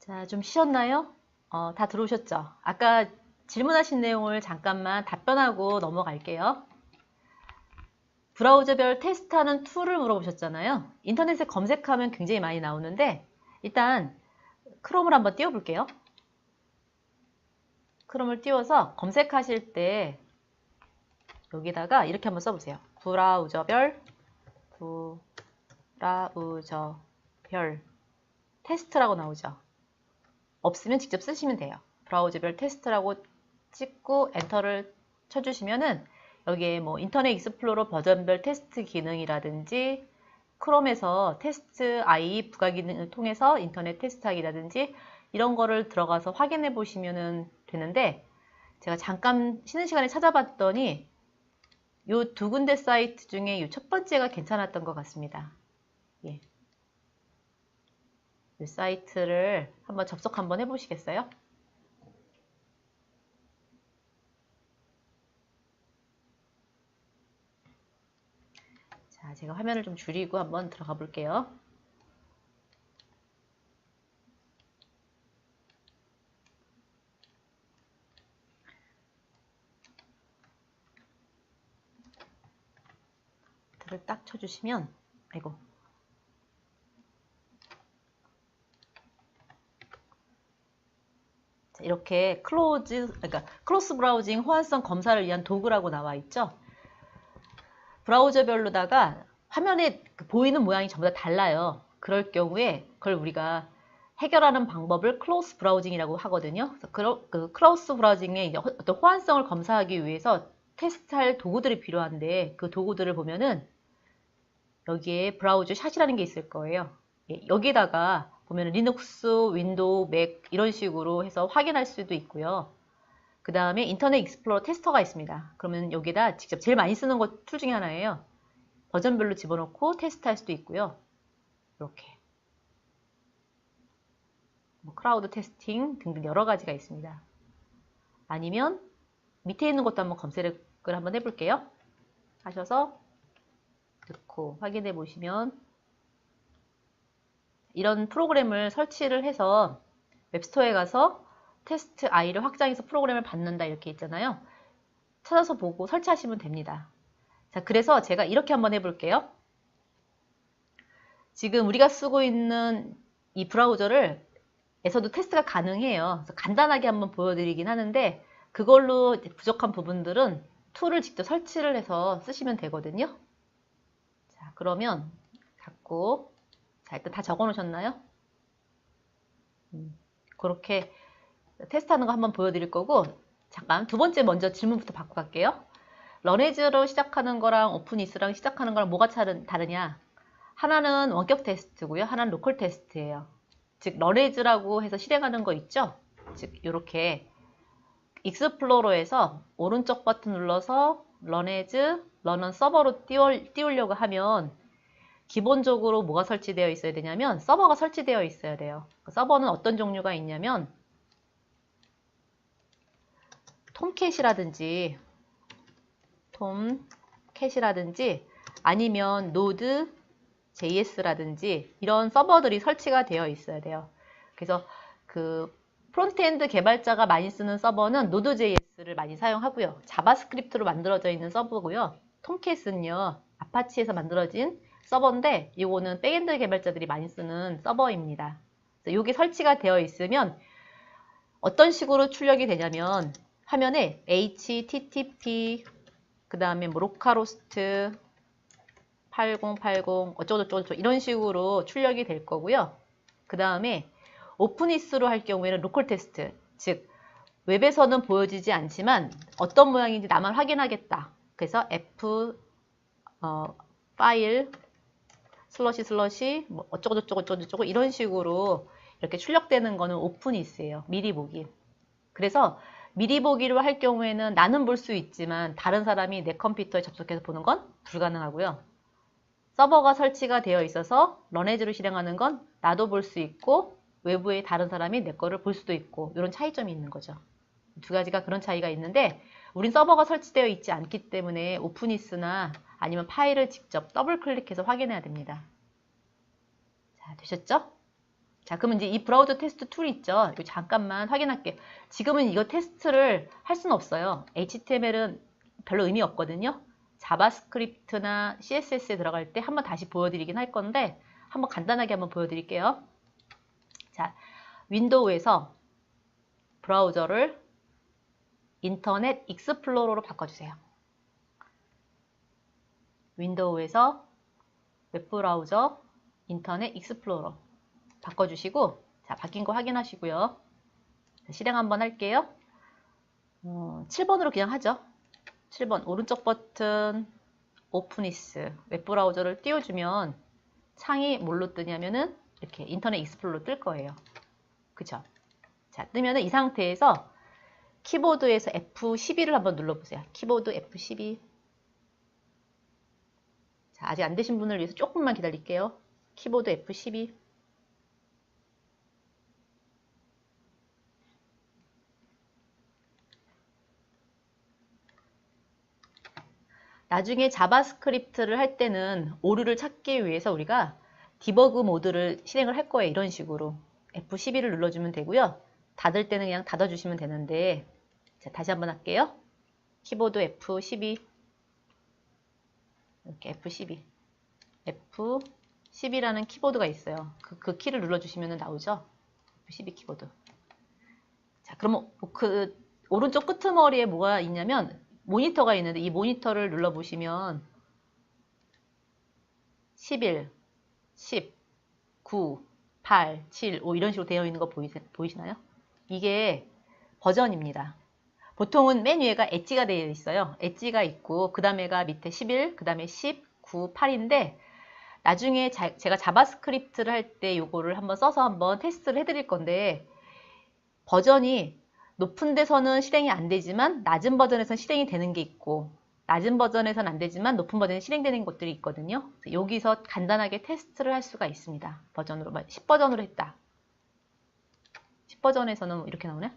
자, 좀 쉬었나요? 다 들어오셨죠? 아까 질문하신 내용을 잠깐만 답변하고 넘어갈게요. 브라우저별 테스트하는 툴을 물어보셨잖아요. 인터넷에 검색하면 굉장히 많이 나오는데 일단 크롬을 한번 띄워볼게요. 크롬을 띄워서 검색하실 때 여기다가 이렇게 한번 써보세요. 브라우저별 테스트라고 나오죠. 없으면 직접 쓰시면 돼요. 브라우저별 테스트라고 찍고 엔터를 쳐주시면은 여기에 뭐 인터넷 익스플로러 버전별 테스트 기능이라든지 크롬에서 테스트 I 부가 기능을 통해서 인터넷 테스트하기라든지 이런 거를 들어가서 확인해 보시면 되는데 제가 잠깐 쉬는 시간에 찾아봤더니 요 두 군데 사이트 중에 이 첫 번째가 괜찮았던 것 같습니다. 예. 이 사이트를 한번 접속 한번 해보시겠어요? 자, 제가 화면을 좀 줄이고 한번 들어가 볼게요. 엔터를 딱 쳐주시면, 아이고. 자, 이렇게 그러니까 크로스 브라우징 호환성 검사를 위한 도구라고 나와 있죠. 브라우저별로다가 화면에 보이는 모양이 전부 다 달라요. 그럴 경우에 그걸 우리가 해결하는 방법을 크로스 브라우징이라고 하거든요. 그래서 그 크로스 브라우징의 어떤 호환성을 검사하기 위해서 테스트할 도구들이 필요한데 그 도구들을 보면은 여기에 브라우저 샷이라는 게 있을 거예요. 예, 여기다가 보면은 리눅스, 윈도우, 맥 이런 식으로 해서 확인할 수도 있고요. 그 다음에 인터넷 익스플로러 테스터가 있습니다. 그러면 여기다 직접 제일 많이 쓰는 것 툴 중에 하나예요. 버전별로 집어넣고 테스트할 수도 있고요. 이렇게 뭐 크라우드 테스팅 등등 여러 가지가 있습니다. 아니면 밑에 있는 것도 한번 검색을 한번 해볼게요. 하셔서 넣고 확인해 보시면 이런 프로그램을 설치를 해서 웹스토어에 가서 테스트 I를 확장해서 프로그램을 받는다 이렇게 있잖아요. 찾아서 보고 설치하시면 됩니다. 자, 그래서 제가 이렇게 한번 해볼게요. 지금 우리가 쓰고 있는 이 브라우저를 에서도 테스트가 가능해요. 그래서 간단하게 한번 보여드리긴 하는데 그걸로 부족한 부분들은 툴을 직접 설치를 해서 쓰시면 되거든요. 자, 그러면 갖고 자, 일단 다 적어 놓으셨나요? 그렇게 테스트하는 거 한번 보여드릴 거고 잠깐 두 번째 먼저 질문부터 받고 갈게요. 런에즈로 시작하는 거랑 오픈이스랑 시작하는 거랑 뭐가 다르냐? 하나는 원격 테스트고요. 하나는 로컬 테스트예요. 즉 런에즈라고 해서 실행하는 거 있죠? 즉 이렇게 익스플로러에서 오른쪽 버튼 눌러서 런에즈, 런은 서버로 띄우려고 하면 기본적으로 뭐가 설치되어 있어야 되냐면 서버가 설치되어 있어야 돼요. 서버는 어떤 종류가 있냐면 톰캣이라든지 아니면 노드 JS라든지 이런 서버들이 설치가 되어 있어야 돼요. 그래서 그 프론트엔드 개발자가 많이 쓰는 서버는 노드.js를 많이 사용하고요. 자바스크립트로 만들어져 있는 서버고요. 톰캣은요, 아파치에서 만들어진 서버인데 이거는 백엔드 개발자들이 많이 쓰는 서버입니다. 이게 설치가 되어 있으면 어떤 식으로 출력이 되냐면 화면에 HTTP 그 다음에 뭐 로컬호스트 8080 어쩌고저쩌고 이런 식으로 출력이 될 거고요. 그 다음에 오픈이스로 할 경우에는 로컬 테스트, 즉 웹에서는 보여지지 않지만 어떤 모양인지 나만 확인하겠다. 그래서 F 파일 슬러시 뭐 어쩌고저쩌고 이런 식으로 이렇게 출력되는 거는 오픈이스예요. 미리 보기. 그래서 미리 보기로 할 경우에는 나는 볼 수 있지만 다른 사람이 내 컴퓨터에 접속해서 보는 건 불가능하고요. 서버가 설치가 되어 있어서 런에즈로 실행하는 건 나도 볼 수 있고 외부의 다른 사람이 내 거를 볼 수도 있고 이런 차이점이 있는 거죠. 두 가지가 그런 차이가 있는데 우린 서버가 설치되어 있지 않기 때문에 오픈이스나 아니면 파일을 직접 더블 클릭해서 확인해야 됩니다. 자, 되셨죠? 자, 그러면 이제 이 브라우저 테스트 툴 있죠? 이거 잠깐만 확인할게요. 지금은 이거 테스트를 할 수는 없어요. HTML은 별로 의미 없거든요. 자바스크립트나 CSS에 들어갈 때 한번 다시 보여드리긴 할 건데 한번 간단하게 한번 보여드릴게요. 자, 윈도우에서 브라우저를 인터넷 익스플로러로 바꿔주세요. 윈도우에서 웹브라우저 인터넷 익스플로러 바꿔주시고, 자, 바뀐 거 확인하시고요. 자, 실행 한번 할게요. 7번으로 그냥 하죠. 7번 오른쪽 버튼 오프니스 웹브라우저를 띄워주면 창이 뭘로 뜨냐면은 이렇게 인터넷 익스플로러 뜰 거예요. 그쵸? 자, 뜨면은 이 상태에서 키보드에서 F12를 한번 눌러보세요. 키보드 F12. 자, 아직 안 되신 분을 위해서 조금만 기다릴게요. 키보드 F12. 나중에 자바스크립트를 할 때는 오류를 찾기 위해서 우리가 디버그 모드를 실행을 할 거예요. 이런 식으로 F12를 눌러주면 되고요. 닫을 때는 그냥 닫아주시면 되는데, 자, 다시 한번 할게요. 키보드 F12 이렇게 F12 F12라는 키보드가 있어요. 그 키를 눌러주시면 나오죠. F12 키보드. 자, 그러면 그 오른쪽 끄트머리에 뭐가 있냐면 모니터가 있는데 이 모니터를 눌러보시면 11, 10, 9, 8, 7, 5 이런 식으로 되어 있는 거 보이시나요? 이게 버전입니다. 보통은 맨 위에가 엣지가 되어 있어요. 엣지가 있고 그 다음에가 밑에 11, 그 다음에 10, 9, 8인데 나중에 제가 자바스크립트를 할 때 요거를 한번 써서 한번 테스트를 해드릴 건데 버전이 높은 데서는 실행이 안 되지만 낮은 버전에서는 실행이 되는 게 있고 낮은 버전에서는 안 되지만 높은 버전에 실행되는 것들이 있거든요. 여기서 간단하게 테스트를 할 수가 있습니다. 버전으로 10버전으로 했다. 10버전에서는 이렇게 나오네?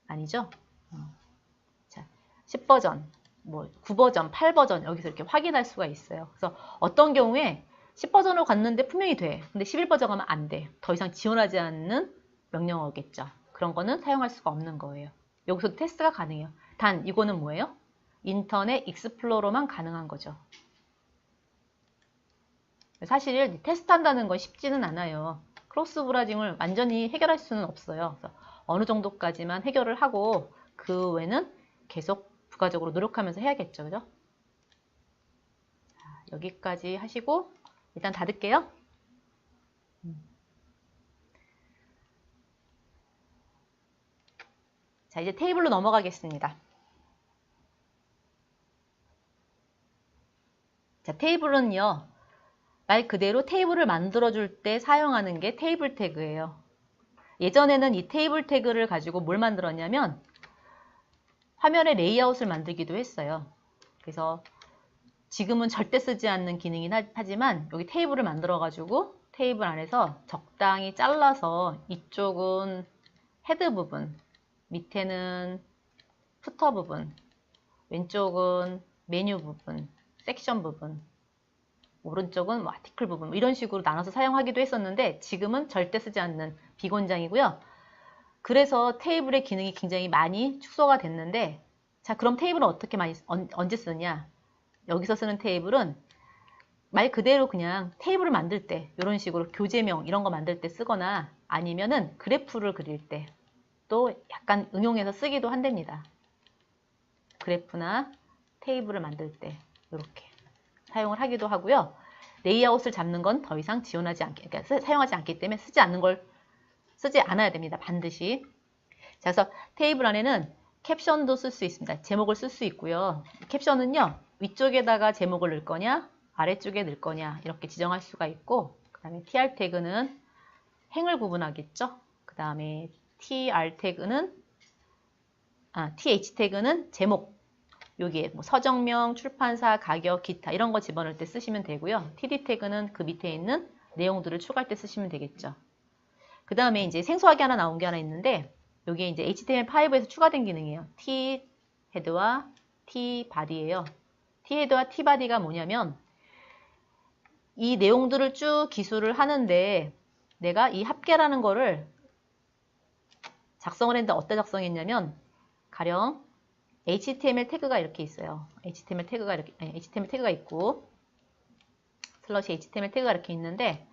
아니죠? 자, 10버전, 뭐 9버전, 8버전 여기서 이렇게 확인할 수가 있어요. 그래서 어떤 경우에 10버전으로 갔는데 분명히 돼. 근데 11버전 가면 안 돼. 더 이상 지원하지 않는 명령어겠죠. 그런 거는 사용할 수가 없는 거예요. 여기서 테스트가 가능해요. 단 이거는 뭐예요? 인터넷 익스플로러만 가능한 거죠. 사실 테스트한다는 건 쉽지는 않아요. 크로스 브라우징을 완전히 해결할 수는 없어요. 그래서 어느 정도까지만 해결을 하고 그 외에는 계속 부가적으로 노력하면서 해야겠죠. 그죠? 자, 여기까지 하시고 일단 닫을게요. 자, 이제 테이블로 넘어가겠습니다. 자, 테이블은요, 말 그대로 테이블을 만들어줄 때 사용하는 게 테이블 태그예요. 예전에는 이 테이블 태그를 가지고 뭘 만들었냐면 화면의 레이아웃을 만들기도 했어요. 그래서 지금은 절대 쓰지 않는 기능이긴 하지만 여기 테이블을 만들어가지고 테이블 안에서 적당히 잘라서 이쪽은 헤드 부분, 밑에는 푸터 부분, 왼쪽은 메뉴 부분, 섹션 부분, 오른쪽은 뭐 아티클 부분 이런 식으로 나눠서 사용하기도 했었는데 지금은 절대 쓰지 않는 비권장이고요. 그래서 테이블의 기능이 굉장히 많이 축소가 됐는데 자, 그럼 테이블은 어떻게 언제 쓰냐? 여기서 쓰는 테이블은 말 그대로 그냥 테이블을 만들 때 이런 식으로 교재명 이런 거 만들 때 쓰거나 아니면은 그래프를 그릴 때 또 약간 응용해서 쓰기도 한답니다. 그래프나 테이블을 만들 때 이렇게 사용을 하기도 하고요. 레이아웃을 잡는 건 더 이상 지원하지 않게, 그러니까 사용하지 않기 때문에 쓰지 않아야 됩니다. 반드시. 자, 그래서 테이블 안에는 캡션도 쓸 수 있습니다. 제목을 쓸 수 있고요. 캡션은요, 위쪽에다가 제목을 넣을 거냐, 아래쪽에 넣을 거냐 이렇게 지정할 수가 있고, 그 다음에 tr 태그는 행을 구분하겠죠. 그 다음에 th 태그는 제목, 여기에 뭐 서정명, 출판사, 가격, 기타 이런 거 집어넣을 때 쓰시면 되고요. td 태그는 그 밑에 있는 내용들을 추가할 때 쓰시면 되겠죠. 그 다음에 이제 생소하게 하나 나온 게 하나 있는데 여기에 이제 HTML5에서 추가된 기능이에요. t 헤드와 t 바디예요. t 헤드와 t 바디가 뭐냐면 이 내용들을 쭉 기술을 하는데 내가 이 합계라는 거를 작성을 했는데 어디다 작성했냐면 가령 HTML 태그가 이렇게 있어요. HTML 태그가 있고 슬러시 HTML 태그가 이렇게 있는데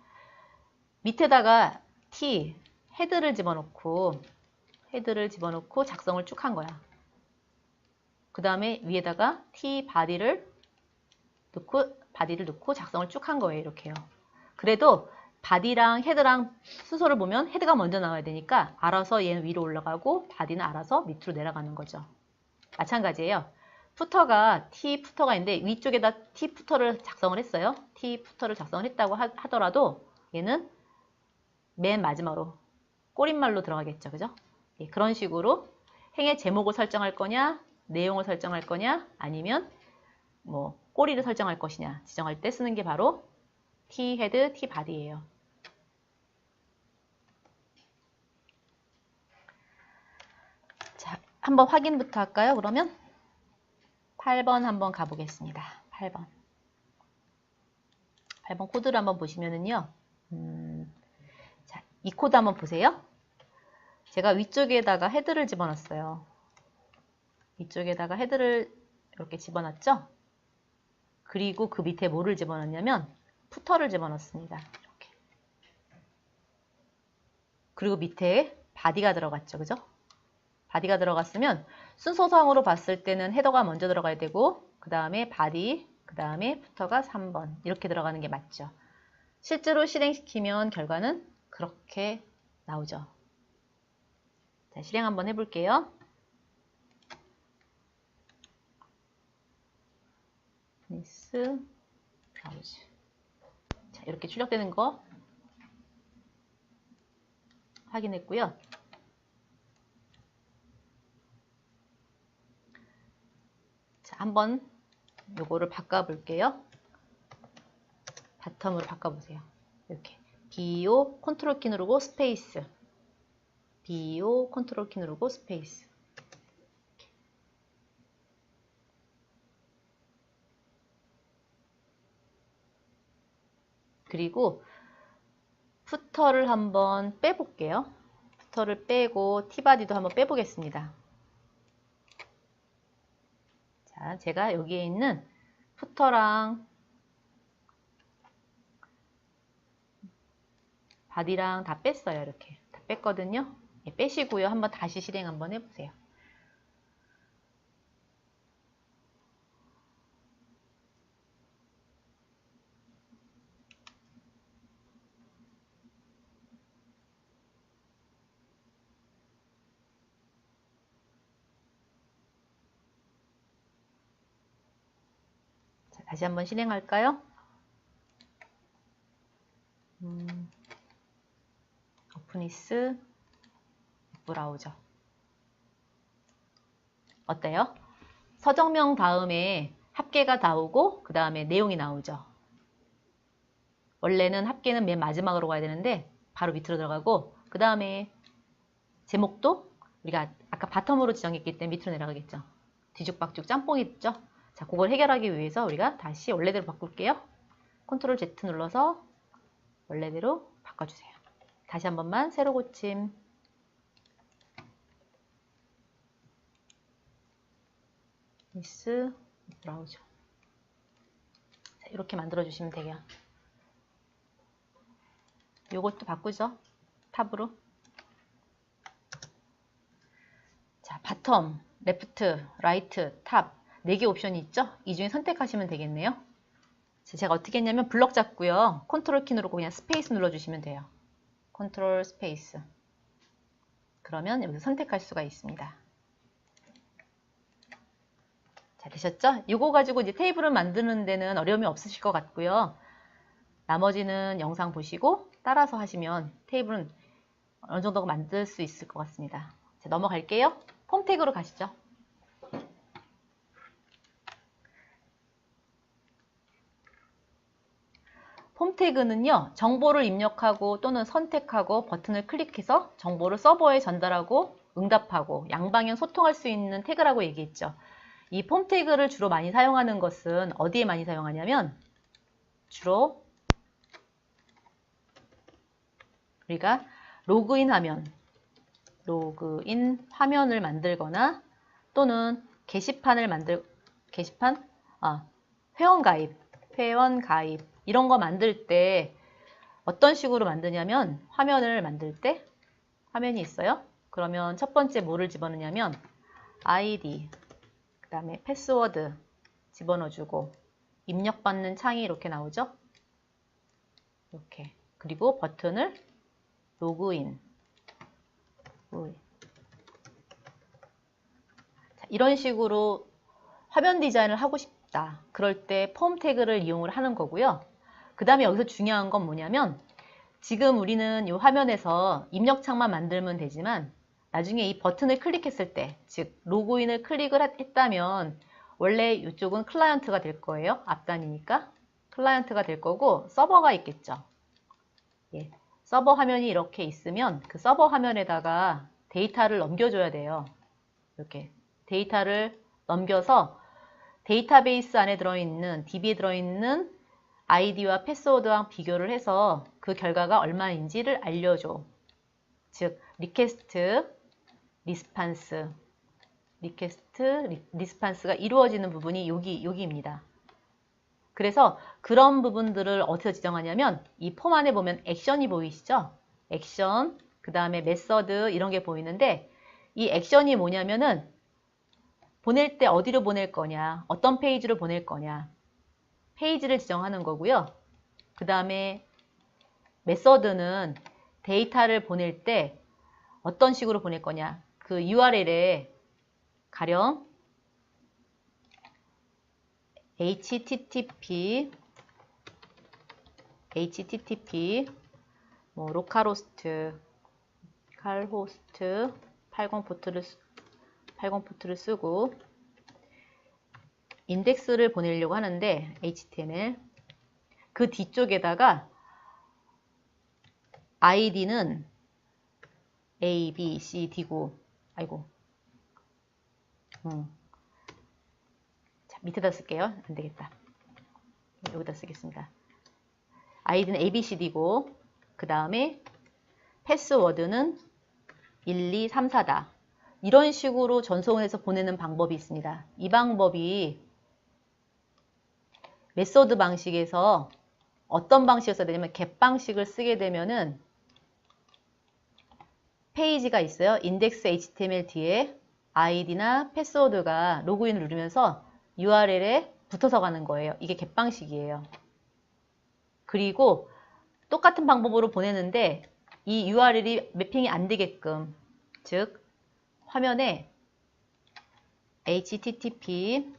밑에다가 T 헤드를 집어넣고 작성을 쭉 한 거야. 그 다음에 위에다가 T 바디를 넣고 작성을 쭉 한 거예요. 이렇게요. 그래도 바디랑 헤드랑 순서를 보면 헤드가 먼저 나와야 되니까 알아서 얘는 위로 올라가고 바디는 알아서 밑으로 내려가는 거죠. 마찬가지예요. 푸터가 T 푸터가 있는데 위쪽에다 T 푸터를 작성을 했어요. T 푸터를 작성을 했다고 하더라도 얘는 맨 마지막으로 꼬릿말로 들어가겠죠. 그죠? 예, 그런 식으로 행의 제목을 설정할 거냐, 내용을 설정할 거냐, 아니면 뭐 꼬리를 설정할 것이냐 지정할 때 쓰는 게 바로 T 헤드, T 바디예요. 자, 한번 확인부터 할까요? 그러면 8번 한번 가보겠습니다. 8번 코드를 한번 보시면은요. 자, 이 코드 한번 보세요. 제가 위쪽에다가 헤드를 집어넣었어요. 위쪽에다가 헤드를 이렇게 집어넣었죠? 그리고 그 밑에 뭐를 집어넣냐면 푸터를 집어넣습니다. 이렇게. 그리고 밑에 바디가 들어갔죠. 그죠? 바디가 들어갔으면 순서상으로 봤을 때는 헤더가 먼저 들어가야 되고 그 다음에 바디, 그 다음에 푸터가 3번 이렇게 들어가는 게 맞죠. 실제로 실행시키면 결과는 그렇게 나오죠. 자, 실행 한번 해볼게요. 브라우즈. 자, 이렇게 출력되는 거 확인했고요. 자, 한번 요거를 바꿔볼게요. 바텀으로 바꿔보세요. 이렇게 BO 컨트롤 키 누르고 스페이스, BO 컨트롤 키 누르고 스페이스. 이렇게. 그리고 푸터를 한번 빼볼게요. 푸터를 빼고 T바디도 한번 빼보겠습니다. 자, 제가 여기에 있는 푸터랑 바디랑 다 뺐어요. 이렇게 다 뺐거든요. 예, 빼시고요. 한번 다시 실행 한번 해보세요. 자, 다시 한번 실행할까요? 오픈이스 브라우저. 어때요? 서정명 다음에 합계가 나오고 그 다음에 내용이 나오죠. 원래는 합계는 맨 마지막으로 가야 되는데 바로 밑으로 들어가고 그 다음에 제목도 우리가 아까 바텀으로 지정했기 때문에 밑으로 내려가겠죠. 뒤죽박죽 짬뽕이 있죠. 자, 그걸 해결하기 위해서 우리가 다시 원래대로 바꿀게요. 컨트롤 Z 눌러서 원래대로 바꿔주세요. 다시 한 번만 새로 고침. 미스 브라우저. 자, 이렇게 만들어 주시면 돼요. 요것도 바꾸죠. 탑으로. 자, 바텀, 레프트, 라이트, 탑 4개 옵션이 있죠. 이 중에 선택하시면 되겠네요. 제가 어떻게 했냐면 블럭 잡고요. 컨트롤 키 누르고 그냥 스페이스 눌러주시면 돼요. 컨트롤 스페이스. 그러면 여기서 선택할 수가 있습니다. 자, 되셨죠? 이거 가지고 이제 테이블을 만드는 데는 어려움이 없으실 것 같고요. 나머지는 영상 보시고 따라서 하시면 테이블은 어느 정도 만들 수 있을 것 같습니다. 자, 넘어갈게요. 폼 태그로 가시죠. 폼 태그는요, 정보를 입력하고 또는 선택하고 버튼을 클릭해서 정보를 서버에 전달하고 응답하고 양방향 소통할 수 있는 태그라고 얘기했죠. 이 폼 태그를 주로 많이 사용하는 것은 어디에 많이 사용하냐면 주로 우리가 로그인 화면을 만들거나 또는 회원 가입 이런 거 만들 때 어떤 식으로 만드냐면 화면을 만들 때 화면이 있어요. 그러면 첫 번째 뭐를 집어넣냐면 아이디 그 다음에 패스워드 집어넣어주고 입력받는 창이 이렇게 나오죠. 이렇게. 그리고 버튼을 로그인. 자, 이런 식으로 화면 디자인을 하고 싶다. 그럴 때 폼 태그를 이용을 하는 거고요. 그 다음에 여기서 중요한 건 뭐냐면 지금 우리는 이 화면에서 입력창만 만들면 되지만 나중에 이 버튼을 클릭했을 때, 즉 로그인을 클릭을 했다면 원래 이쪽은 클라이언트가 될 거예요. 앞단이니까 클라이언트가 될 거고 서버가 있겠죠. 예, 서버 화면이 이렇게 있으면 그 서버 화면에다가 데이터를 넘겨줘야 돼요. 이렇게 데이터를 넘겨서 데이터베이스 안에 들어있는 DB에 들어있는 아이디와 패스워드와 비교를 해서 그 결과가 얼마인지를 알려줘. 즉 리퀘스트, 리스판스가 이루어지는 부분이 여기입니다. 그래서 그런 부분들을 어디서 지정하냐면 이 폼 안에 보면 액션이 보이시죠? 액션, 그 다음에 메서드 이런 게 보이는데 이 액션이 뭐냐면은 보낼 때 어디로 보낼 거냐, 어떤 페이지로 보낼 거냐 페이지를 지정하는 거고요. 그 다음에 메서드는 데이터를 보낼 때 어떤 식으로 보낼 거냐 그 URL에 가령 http 뭐 로컬호스트 80포트를 쓰고 인덱스를 보내려고 하는데 HTML 그 뒤쪽에다가 아이디는 A, B, C, D고 자, 밑에다 쓸게요. 안되겠다. 여기다 쓰겠습니다. 아이디는 A, B, C, D고 그 다음에 패스워드는 1, 2, 3, 4다. 이런 식으로 전송해서 보내는 방법이 있습니다. 이 방법이 메소드 방식에서 어떤 방식을 써야 되냐면 get 방식을 쓰게 되면은 페이지가 있어요. index HTML 뒤에 아이디나 패스워드가 로그인을 누르면서 URL에 붙어서 가는 거예요. 이게 get 방식이에요. 그리고 똑같은 방법으로 보내는데 이 URL이 매핑이 안 되게끔 즉 화면에 http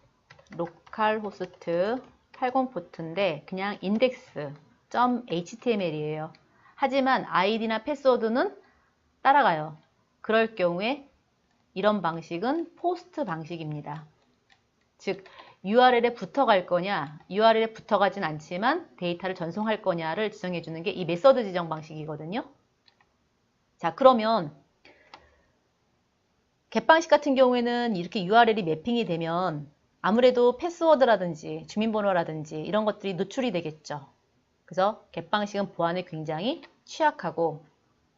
localhost 80포트인데 그냥 index.html이에요. 하지만 아이디나 패스워드는 따라가요. 그럴 경우에 이런 방식은 포스트 방식입니다. 즉 URL에 붙어갈 거냐, URL에 붙어가진 않지만 데이터를 전송할 거냐를 지정해 주는 게 이 메서드 지정 방식이거든요. 자, 그러면 get 방식 같은 경우에는 이렇게 URL이 매핑이 되면 아무래도 패스워드라든지 주민번호라든지 이런 것들이 노출이 되겠죠. 그래서 get 방식은 보안에 굉장히 취약하고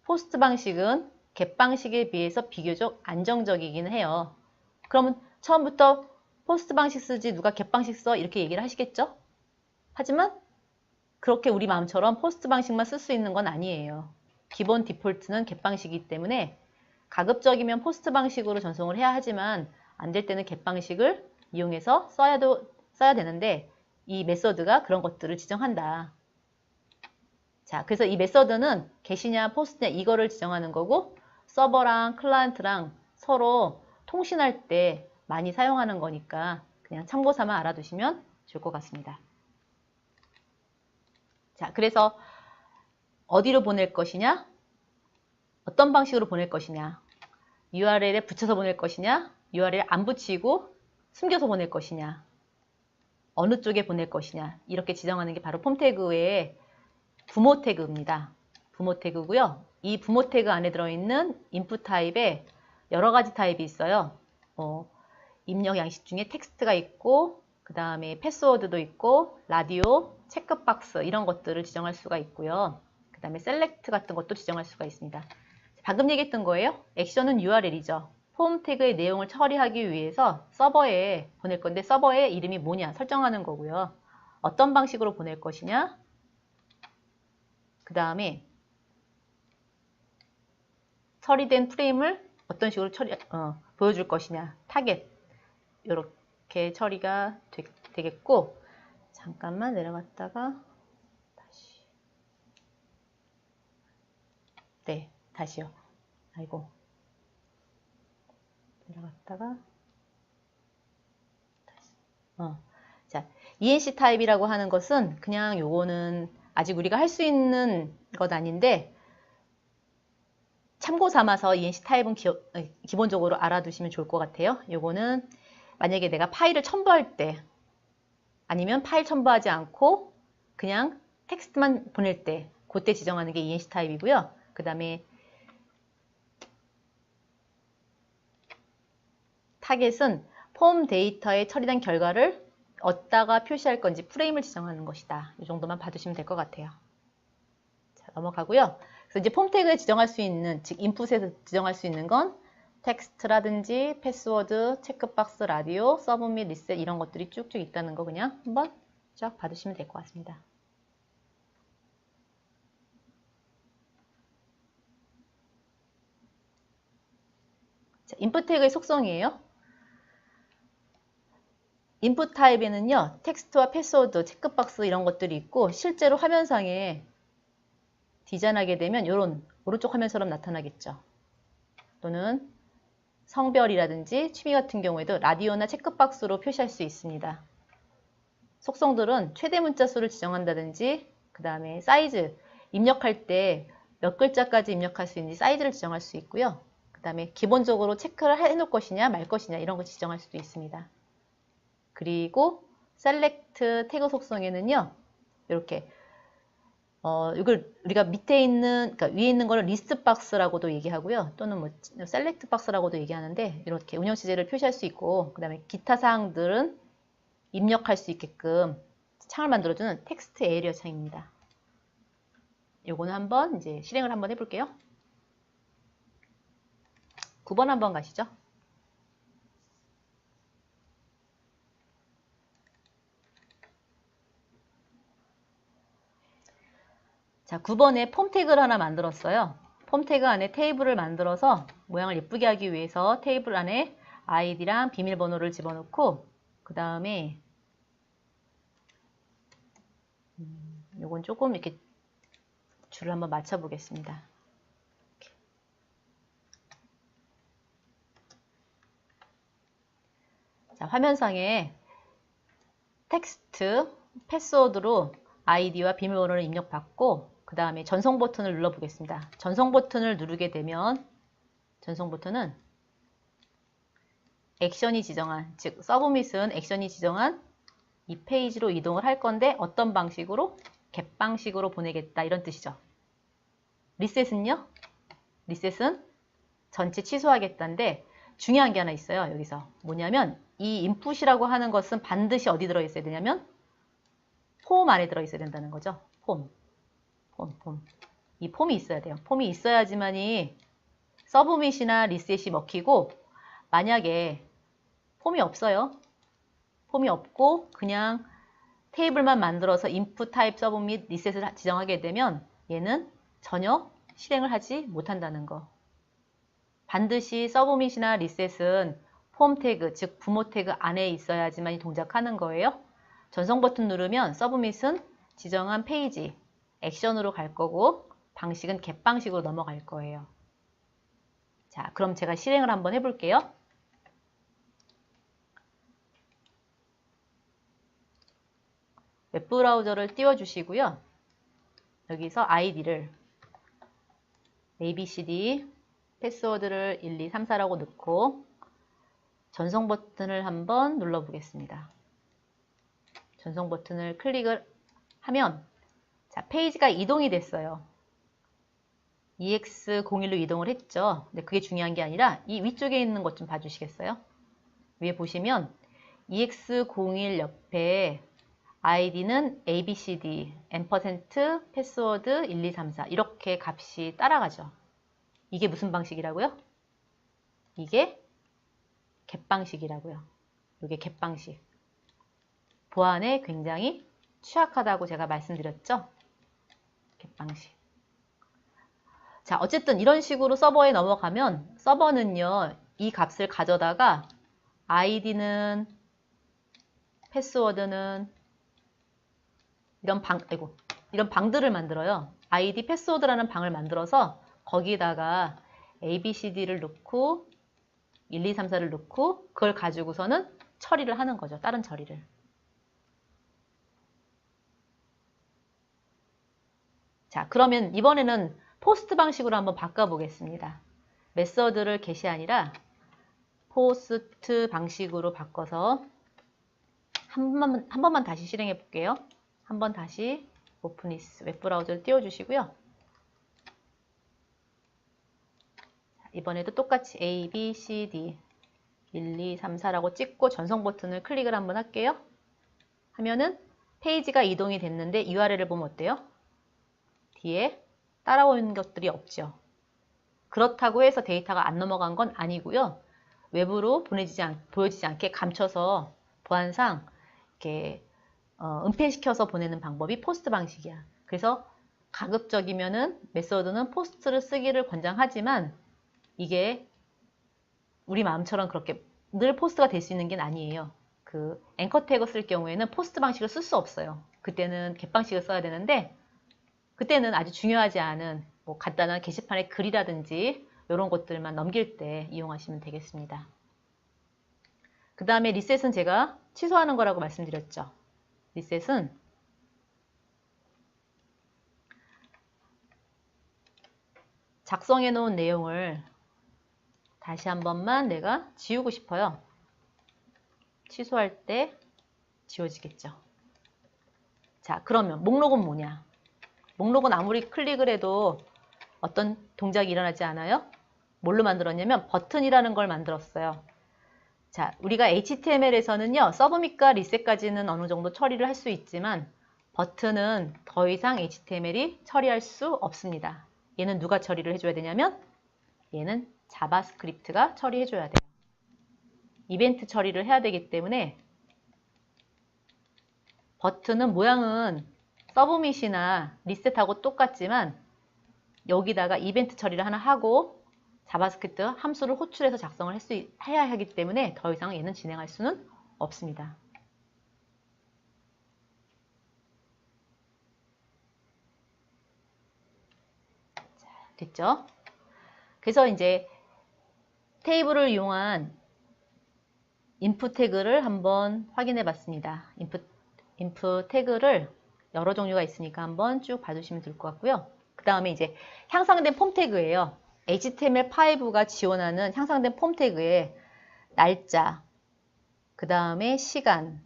포스트 방식은 get 방식에 비해서 비교적 안정적이긴 해요. 그러면 처음부터 포스트 방식 쓰지 누가 get 방식 써? 이렇게 얘기를 하시겠죠? 하지만 그렇게 우리 마음처럼 포스트 방식만 쓸 수 있는 건 아니에요. 기본 디폴트는 get 방식이기 때문에 가급적이면 포스트 방식으로 전송을 해야 하지만 안 될 때는 get 방식을 이용해서 써야 되는데 이 메서드가 그런 것들을 지정한다. 자, 그래서 이 메서드는 get이냐 post냐 이거를 지정하는 거고 서버랑 클라이언트랑 서로 통신할 때 많이 사용하는 거니까 그냥 참고 삼아 알아두시면 좋을 것 같습니다. 자, 그래서 어디로 보낼 것이냐? 어떤 방식으로 보낼 것이냐? URL에 붙여서 보낼 것이냐? URL에 안 붙이고 숨겨서 보낼 것이냐? 어느 쪽에 보낼 것이냐? 이렇게 지정하는 게 바로 폼 태그의 부모 태그입니다. 부모 태그고요. 이 부모 태그 안에 들어있는 인풋 타입에 여러 가지 타입이 있어요. 입력 양식 중에 텍스트가 있고 그 다음에 패스워드도 있고 라디오, 체크박스 이런 것들을 지정할 수가 있고요. 그 그 다음에 select 같은 것도 지정할 수가 있습니다. 방금 얘기했던 거예요. 액션은 URL이죠. 폼 태그의 내용을 처리하기 위해서 서버에 보낼 건데 서버의 이름이 뭐냐 설정하는 거고요. 어떤 방식으로 보낼 것이냐, 그 다음에 처리된 프레임을 어떤 식으로 보여줄 것이냐, 타겟 이렇게 처리가 되겠고, 잠깐만 내려갔다가 다시, 네, 다시요. 아이고, 내려갔다가 다시. 자, ENC 타입이라고 하는 것은 그냥 요거는 아직 우리가 할 수 있는 것 아닌데 참고 삼아서 ENC 타입은 기본적으로 알아두시면 좋을 것 같아요. 요거는 만약에 내가 파일을 첨부할 때 아니면 파일 첨부하지 않고 그냥 텍스트만 보낼 때 그때 지정하는 게 ENC 타입이고요. 그 다음에 타겟은 폼 데이터에 처리된 결과를 어디다가 표시할 건지 프레임을 지정하는 것이다. 이 정도만 봐두시면 될 것 같아요. 자, 넘어가고요. 그래서 이제 폼 태그에 지정할 수 있는, 즉 인풋에서 지정할 수 있는 건 텍스트라든지 패스워드, 체크박스, 라디오, 서브밋, 리셋 이런 것들이 쭉쭉 있다는 거 그냥 한번 쫙 봐두시면 될 것 같습니다. 자, 인풋 태그의 속성이에요. 인풋 타입에는요, 텍스트와 패스워드, 체크박스 이런 것들이 있고 실제로 화면상에 디자인하게 되면 이런 오른쪽 화면처럼 나타나겠죠. 또는 성별이라든지 취미 같은 경우에도 라디오나 체크박스로 표시할 수 있습니다. 속성들은 최대 문자 수를 지정한다든지 그 다음에 사이즈, 입력할 때 몇 글자까지 입력할 수 있는지 사이즈를 지정할 수 있고요. 그 다음에 기본적으로 체크를 해놓을 것이냐 말 것이냐 이런 거 지정할 수도 있습니다. 그리고 select 태그 속성에는요, 이렇게 이걸 우리가 밑에 있는, 그러니까 위에 있는 거를 리스트 박스라고도 얘기하고요. 또는 뭐 셀렉트 박스라고도 얘기하는데 이렇게 운영 체제를 표시할 수 있고, 그 다음에 기타 사항들은 입력할 수 있게끔 창을 만들어주는 텍스트 에리어 창입니다. 요거는 한번 이제 실행을 한번 해볼게요. 9번 한번 가시죠. 자, 9번에 폼 태그를 하나 만들었어요. 폼 태그 안에 테이블을 만들어서 모양을 예쁘게 하기 위해서 테이블 안에 아이디랑 비밀번호를 집어넣고 그 다음에 요건 조금 이렇게 줄을 한번 맞춰 보겠습니다. 자, 화면상에 텍스트, 패스워드로 아이디와 비밀번호를 입력받고 그 다음에 전송 버튼을 눌러 보겠습니다. 전송 버튼을 누르게 되면 전송 버튼은 액션이 지정한, 즉 서브밋은 액션이 지정한 이 페이지로 이동을 할 건데 어떤 방식으로? 겟 방식으로 보내겠다 이런 뜻이죠. 리셋은요? 리셋은 전체 취소하겠다인데 중요한 게 하나 있어요. 여기서 뭐냐면 이 인풋이라고 하는 것은 반드시 어디 들어있어야 되냐면 폼 안에 들어있어야 된다는 거죠. 폼. 이 폼이 있어야 돼요. 폼이 있어야지만이 서브밋이나 리셋이 먹히고, 만약에 폼이 없어요. 폼이 없고 그냥 테이블만 만들어서 인풋 타입 서브밋 리셋을 지정하게 되면 얘는 전혀 실행을 하지 못한다는 거. 반드시 서브밋이나 리셋은 폼 태그, 즉 부모 태그 안에 있어야지만 동작하는 거예요. 전송 버튼 누르면 서브밋은 지정한 페이지, 액션으로 갈 거고 방식은 겟 방식으로 넘어갈 거예요. 자, 그럼 제가 실행을 한번 해볼게요. 웹브라우저를 띄워주시고요. 여기서 아이디를 ABCD, 패스워드를 1, 2, 3, 4라고 넣고 전송 버튼을 한번 눌러보겠습니다. 전송 버튼을 클릭을 하면 자, 페이지가 이동이 됐어요. EX01로 이동을 했죠. 근데 그게 중요한 게 아니라 이 위쪽에 있는 것 좀 봐주시겠어요? 위에 보시면 EX01 옆에 id는 abcd, %, 패스워드 1234 이렇게 값이 따라가죠. 이게 무슨 방식이라고요? 이게 get 방식이라고요. 이게 get 방식. 보안에 굉장히 취약하다고 제가 말씀드렸죠? get 방식. 자, 어쨌든 이런 식으로 서버에 넘어가면 서버는요, 이 값을 가져다가 id는 패스워드는 이런 방들을 만들어요. id 패스워드라는 방을 만들어서 거기다가 abcd를 넣고 1, 2, 3, 4를 넣고 그걸 가지고서는 처리를 하는 거죠. 다른 처리를. 자, 그러면 이번에는 포스트 방식으로 한번 바꿔보겠습니다. 메서드를 get이 아니라 포스트 방식으로 바꿔서 한 번만 다시 실행해 볼게요. 한번 다시 오픈이스 웹브라우저를 띄워주시고요. 이번에도 똑같이 A, B, C, D 1, 2, 3, 4라고 찍고 전송 버튼을 클릭을 한번 할게요. 하면은 페이지가 이동이 됐는데 URL을 보면 어때요? 뒤에 따라오는 것들이 없죠. 그렇다고 해서 데이터가 안 넘어간 건 아니고요. 외부로 보여지지 않게 감춰서 보안상 이렇게 은폐시켜서 보내는 방법이 포스트 방식이야. 그래서 가급적이면은 메서드는 포스트를 쓰기를 권장하지만 이게 우리 마음처럼 그렇게 늘 포스트가 될 수 있는 게 아니에요. 그 앵커 태그 쓸 경우에는 포스트 방식을 쓸 수 없어요. 그때는 get 방식을 써야 되는데 그때는 아주 중요하지 않은 뭐 간단한 게시판의 글이라든지 이런 것들만 넘길 때 이용하시면 되겠습니다. 그 다음에 리셋은 제가 취소하는 거라고 말씀드렸죠. 리셋은 작성해 놓은 내용을 다시 한 번만 내가 지우고 싶어요. 취소할 때 지워지겠죠. 자, 그러면 목록은 뭐냐? 목록은 아무리 클릭을 해도 어떤 동작이 일어나지 않아요? 뭘로 만들었냐면 버튼이라는 걸 만들었어요. 자, 우리가 HTML에서는요, 서브밋과 리셋까지는 어느 정도 처리를 할 수 있지만 버튼은 더 이상 HTML이 처리할 수 없습니다. 얘는 누가 처리를 해줘야 되냐면 얘는 자바스크립트가 처리해줘야 돼요. 이벤트 처리를 해야 되기 때문에 버튼은 모양은 서브밋이나 리셋하고 똑같지만 여기다가 이벤트 처리를 하나 하고 자바스크립트 함수를 호출해서 작성을 해야 하기 때문에 더 이상 얘는 진행할 수는 없습니다. 자, 됐죠? 그래서 이제 테이블을 이용한 인풋 태그를 한번 확인해 봤습니다. 인풋 태그를 여러 종류가 있으니까 한번 쭉 봐주시면 될 것 같고요. 그 다음에 이제 향상된 폼 태그예요. HTML5가 지원하는 향상된 폼 태그에 날짜, 그 다음에 시간,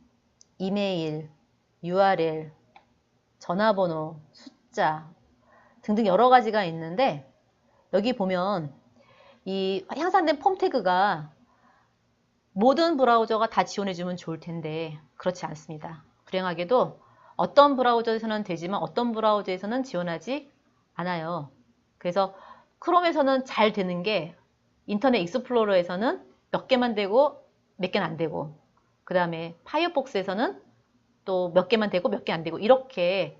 이메일, URL, 전화번호, 숫자 등등 여러 가지가 있는데 여기 보면 이 향상된 폼 태그가 모든 브라우저가 다 지원해주면 좋을 텐데 그렇지 않습니다. 불행하게도 어떤 브라우저에서는 되지만 어떤 브라우저에서는 지원하지 않아요. 그래서 크롬에서는 잘 되는 게 인터넷 익스플로러에서는 몇 개만 되고 몇 개는 안 되고 그 다음에 파이어폭스에서는 또 몇 개만 되고 몇 개 안 되고 이렇게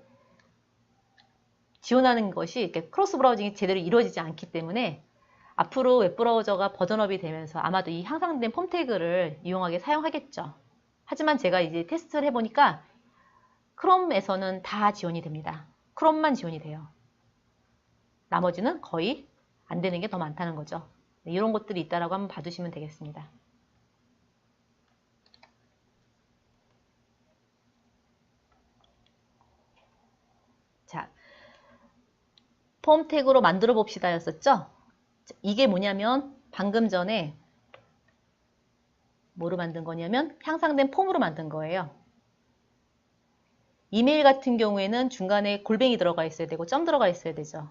지원하는 것이 이렇게 크로스 브라우징이 제대로 이루어지지 않기 때문에 앞으로 웹브라우저가 버전업이 되면서 아마도 이 향상된 폼 태그를 이용하게 사용하겠죠. 하지만 제가 이제 테스트를 해보니까 크롬에서는 다 지원이 됩니다. 크롬만 지원이 돼요. 나머지는 거의 안 되는 게 더 많다는 거죠. 이런 것들이 있다라고 한번 봐주시면 되겠습니다. 자, 폼 태그로 만들어 봅시다 였었죠? 이게 뭐냐면 방금 전에 뭐로 만든 거냐면 향상된 폼으로 만든 거예요. 이메일 같은 경우에는 중간에 골뱅이 들어가 있어야 되고 점 들어가 있어야 되죠.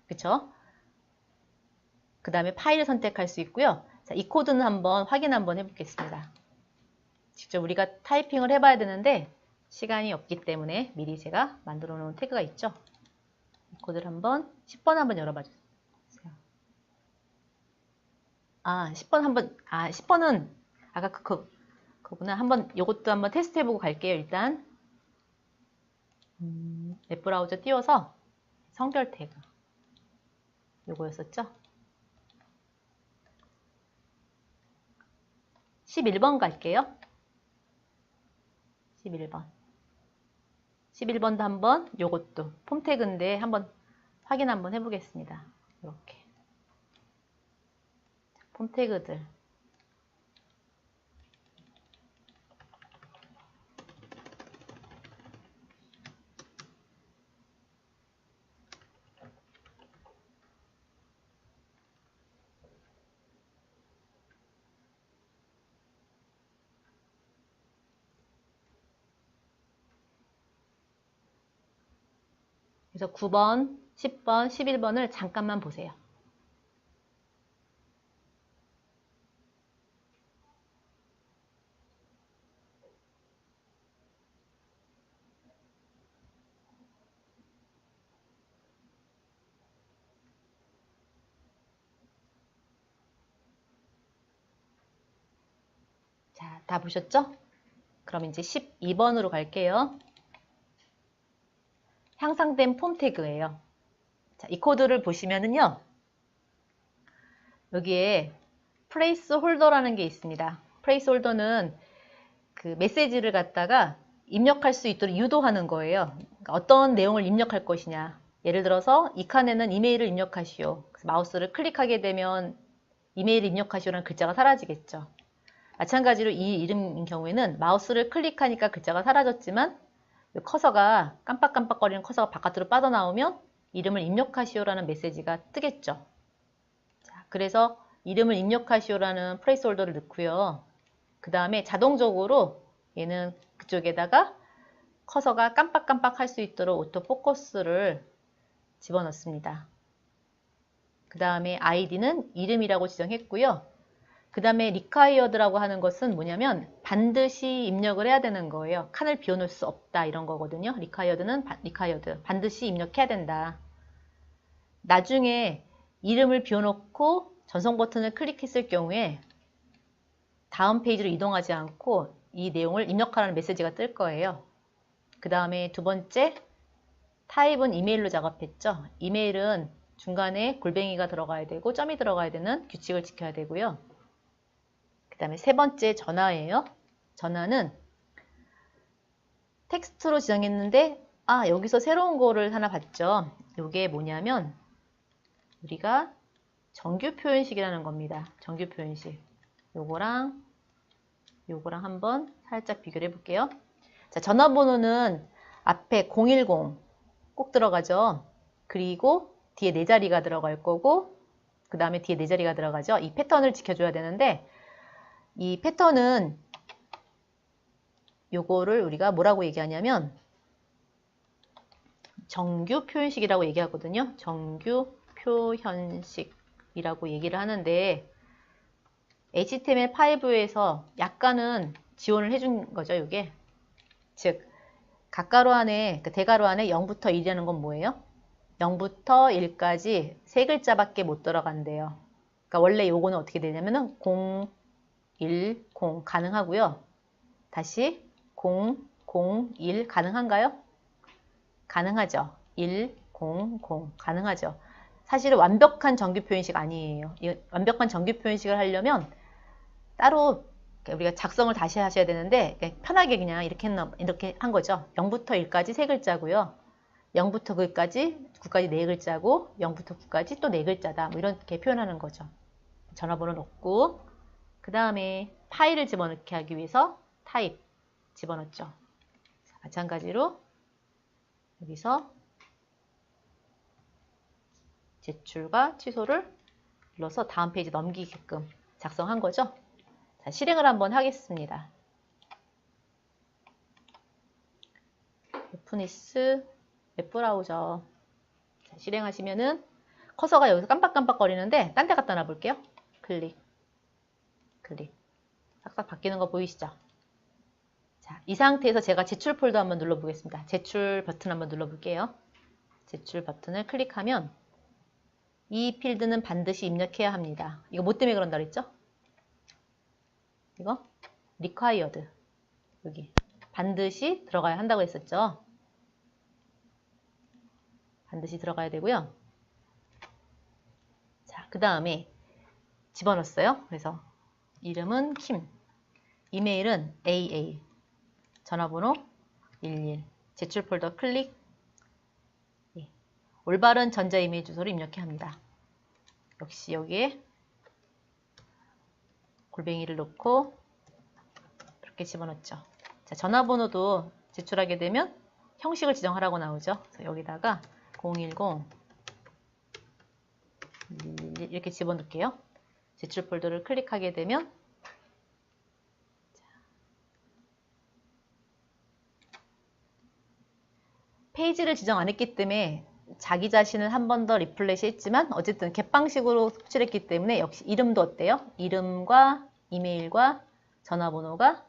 그쵸? 그 다음에 파일을 선택할 수 있고요. 자, 이 코드는 한번 확인 한번 해보겠습니다. 직접 우리가 타이핑을 해봐야 되는데 시간이 없기 때문에 미리 제가 만들어 놓은 태그가 있죠. 이 코드를 한번 10번 한번 열어봐 주세요. 10번은 아까 그거구나. 한번 요것도 한번 테스트 해보고 갈게요. 일단 웹브라우저 띄워서 성별 태그 요거였었죠. 11번 갈게요. 11번도 한번 요것도 폼 태그인데 한번 확인 한번 해보겠습니다. 이렇게 폼 태그들 그래서 9번, 10번, 11번을 잠깐만 보세요. 자, 다 보셨죠? 그럼 이제 12번으로 갈게요. 향상된 폼 태그예요. 자, 이 코드를 보시면은요. 여기에 플레이스 홀더라는 게 있습니다. 플레이스 홀더는 그 메시지를 갖다가 입력할 수 있도록 유도하는 거예요. 그러니까 어떤 내용을 입력할 것이냐. 예를 들어서 이 칸에는 이메일을 입력하시오. 그래서 마우스를 클릭하게 되면 이메일을 입력하시오라는 글자가 사라지겠죠. 마찬가지로 이 이름인 경우에는 마우스를 클릭하니까 글자가 사라졌지만 커서가 깜빡깜빡거리는 커서가 바깥으로 빠져나오면 이름을 입력하시오라는 메시지가 뜨겠죠. 자, 그래서 이름을 입력하시오라는 플레이스홀더를 넣고요. 그 다음에 자동적으로 얘는 그쪽에다가 커서가 깜빡깜빡 할 수 있도록 오토포커스를 집어넣습니다. 그 다음에 아이디는 이름이라고 지정했고요. 그 다음에 required라고 하는 것은 뭐냐면 반드시 입력을 해야 되는 거예요. 칸을 비워놓을 수 없다 이런 거거든요. required는 required, 반드시 입력해야 된다. 나중에 이름을 비워놓고 전송 버튼을 클릭했을 경우에 다음 페이지로 이동하지 않고 이 내용을 입력하라는 메시지가 뜰 거예요. 그 다음에 두 번째, 타입은 이메일로 작업했죠. 이메일은 중간에 골뱅이가 들어가야 되고 점이 들어가야 되는 규칙을 지켜야 되고요. 그 다음에 세 번째, 전화예요. 전화는 텍스트로 지정했는데 여기서 새로운 거를 하나 봤죠. 이게 뭐냐면 우리가 정규 표현식이라는 겁니다. 정규 표현식. 요거랑 한번 살짝 비교를 해볼게요. 자, 전화번호는 앞에 010 꼭 들어가죠. 그리고 뒤에 4자리가 들어갈 거고 그 다음에 뒤에 4자리가 들어가죠. 이 패턴을 지켜줘야 되는데 이 패턴은 요거를 우리가 뭐라고 얘기하냐면 정규 표현식이라고 얘기하거든요. 정규 표현식이라고 얘기를 하는데 HTML5에서 약간은 지원을 해준 거죠. 이게 즉 각가로 안에 대가로 안에 0부터 1이라는 건 뭐예요? 0부터 1까지 세 글자밖에 못 들어간대요. 그러니까 원래 요거는 어떻게 되냐면은 0, 1, 0 가능하고요. 다시 0, 0, 1 가능한가요? 가능하죠. 1, 0, 0 가능하죠. 사실은 완벽한 정규 표현식 아니에요. 이 완벽한 정규 표현식을 하려면 따로 우리가 작성을 다시 하셔야 되는데 편하게 그냥 이렇게 한 거죠. 0부터 1까지 세 글자고요. 0부터 9까지 4글자고 0부터 9까지 또 4글자다. 뭐 이렇게 표현하는 거죠. 전화번호 넣고 그 다음에 파일을 집어넣게 하기 위해서 타입 집어넣죠. 마찬가지로 여기서 제출과 취소를 눌러서 다음 페이지 넘기게끔 작성한 거죠. 자, 실행을 한번 하겠습니다. 오픈이스 웹브라우저 실행하시면은 커서가 여기서 깜빡깜빡거리는데 딴 데 갖다 놔볼게요. 클릭 싹싹 바뀌는 거 보이시죠? 이 상태에서 제가 제출 폴더 한번 눌러보겠습니다. 제출 버튼 한번 눌러볼게요. 제출 버튼을 클릭하면 이 필드는 반드시 입력해야 합니다. 이거 뭐 때문에 그런다 그랬죠? 이거 required 여기 반드시 들어가야 한다고 했었죠. 반드시 들어가야 되고요. 자, 그 다음에 집어넣었어요. 그래서 이름은 킴, 이메일은 AA, 전화번호 11, 제출 폴더 클릭, 예. 올바른 전자 이메일 주소를 입력해야 합니다. 역시 여기에 골뱅이를 넣고 이렇게 집어넣죠. 자, 전화번호도 제출하게 되면 형식을 지정하라고 나오죠. 그래서 여기다가 010 이렇게 집어넣을게요. 제출 폴더를 클릭하게 되면 페이지를 지정 안 했기 때문에 자기 자신을 한 번 더 리플렛이 했지만 어쨌든 갯방식으로 속출했기 때문에 역시 이름도 어때요? 이름과 이메일과 전화번호가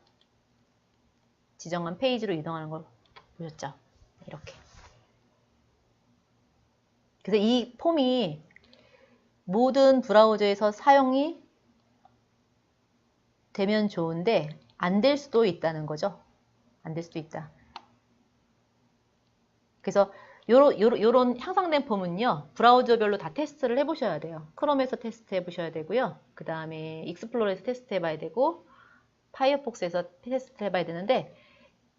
지정한 페이지로 이동하는 걸 보셨죠? 이렇게. 그래서 이 폼이 모든 브라우저에서 사용이 되면 좋은데 안 될 수도 있다는 거죠. 안 될 수도 있다. 그래서 요런 향상된 폼은요. 브라우저별로 다 테스트를 해보셔야 돼요. 크롬에서 테스트 해보셔야 되고요. 그 다음에 익스플로러에서 테스트 해봐야 되고 파이어폭스에서 테스트 해봐야 되는데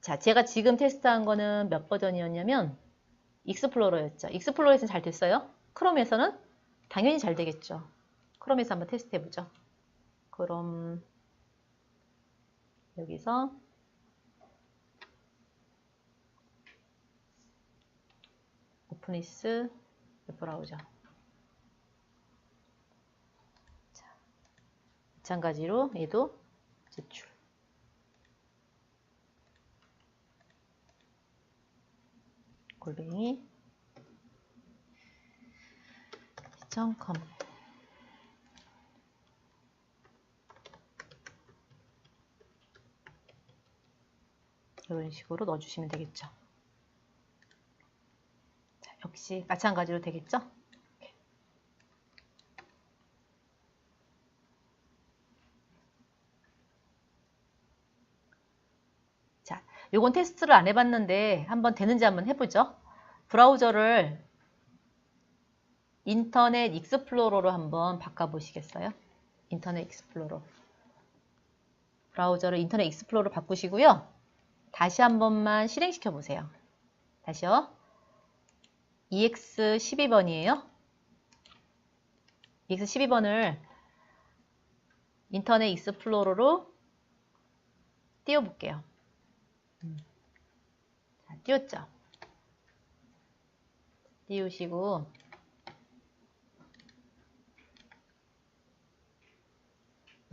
자, 제가 지금 테스트한 거는 몇 버전이었냐면 익스플로러였죠. 익스플로러에서는 잘 됐어요. 크롬에서는 당연히 잘 되겠죠. 크롬에서 한번 테스트 해보죠. 그럼 여기서 오픈이스 웹브라우저. 자, 마찬가지로 얘도 제출. 골뱅이 .com 이런 식으로 넣어주시면 되겠죠. 자, 역시 마찬가지로 되겠죠? 자, 요건 테스트를 안 해봤는데 한번 되는지 한번 해보죠. 브라우저를 인터넷 익스플로러로 한번 바꿔보시겠어요? 인터넷 익스플로러. 브라우저를 인터넷 익스플로러로 바꾸시고요. 다시 한 번만 실행시켜 보세요. 다시요. EX12번이에요. EX12번을 인터넷 익스플로러로 띄워볼게요. 자, 띄웠죠? 띄우시고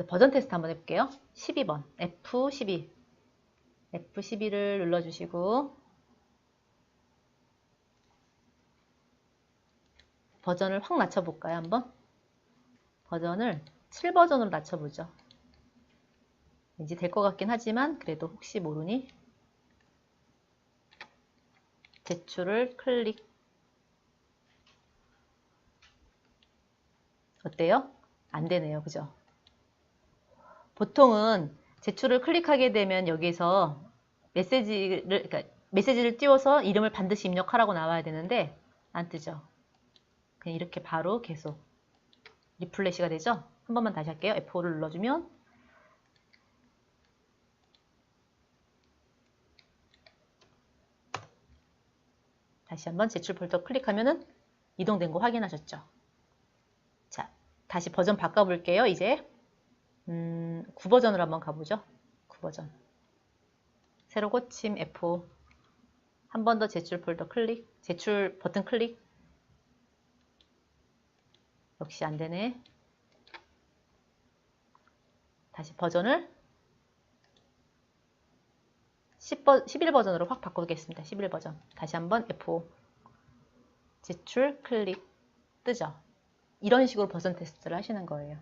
버전 테스트 한번 해볼게요. 12번 F12 F12를 눌러주시고 버전을 확 낮춰볼까요? 한번 버전을 7버전으로 낮춰보죠. 왠지 될 것 같긴 하지만 그래도 혹시 모르니 제출을 클릭. 어때요? 안 되네요. 그죠? 보통은 제출을 클릭하게 되면 여기서 메시지를 띄워서 이름을 반드시 입력하라고 나와야 되는데 안 뜨죠. 그냥 이렇게 바로 계속 리플래시가 되죠. 한 번만 다시 할게요. F5를 눌러주면 다시 한번 제출 폴더 클릭하면은 이동된 거 확인하셨죠? 자, 다시 버전 바꿔볼게요. 이제 9버전으로 한번 가보죠. 9버전. 새로 고침 F5. 한 번 더 제출 폴더 클릭. 제출 버튼 클릭. 역시 안 되네. 다시 버전을 11버전으로 확 바꾸겠습니다. 11버전. 다시 한번 F5. 제출 클릭. 뜨죠? 이런 식으로 버전 테스트를 하시는 거예요.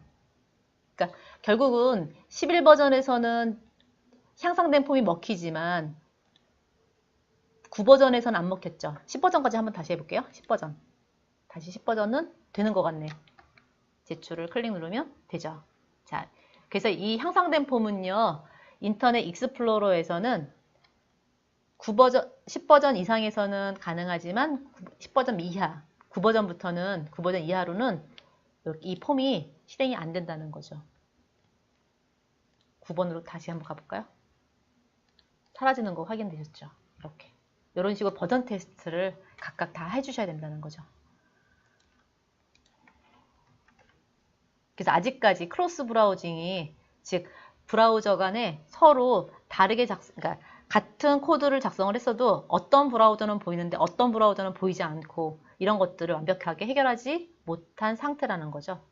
그러니까 결국은 11버전에서는 향상된 폼이 먹히지만 9버전에서는 안 먹혔죠. 10버전까지 한번 다시 해볼게요. 10버전. 다시 10버전은 되는 것 같네. 제출을 클릭 누르면 되죠. 자, 그래서 이 향상된 폼은요. 인터넷 익스플로러에서는 9버전, 10버전 이상에서는 가능하지만 10버전 이하, 9버전부터는 9버전 이하로는 이 폼이 실행이 안 된다는 거죠. 9번으로 다시 한번 가볼까요? 사라지는 거 확인되셨죠? 이렇게. 이런 식으로 버전 테스트를 각각 다 해주셔야 된다는 거죠. 그래서 아직까지 크로스 브라우징이, 즉 브라우저 간에 서로 다르게 그러니까 같은 코드를 작성을 했어도 어떤 브라우저는 보이는데 어떤 브라우저는 보이지 않고 이런 것들을 완벽하게 해결하지 못한 상태라는 거죠.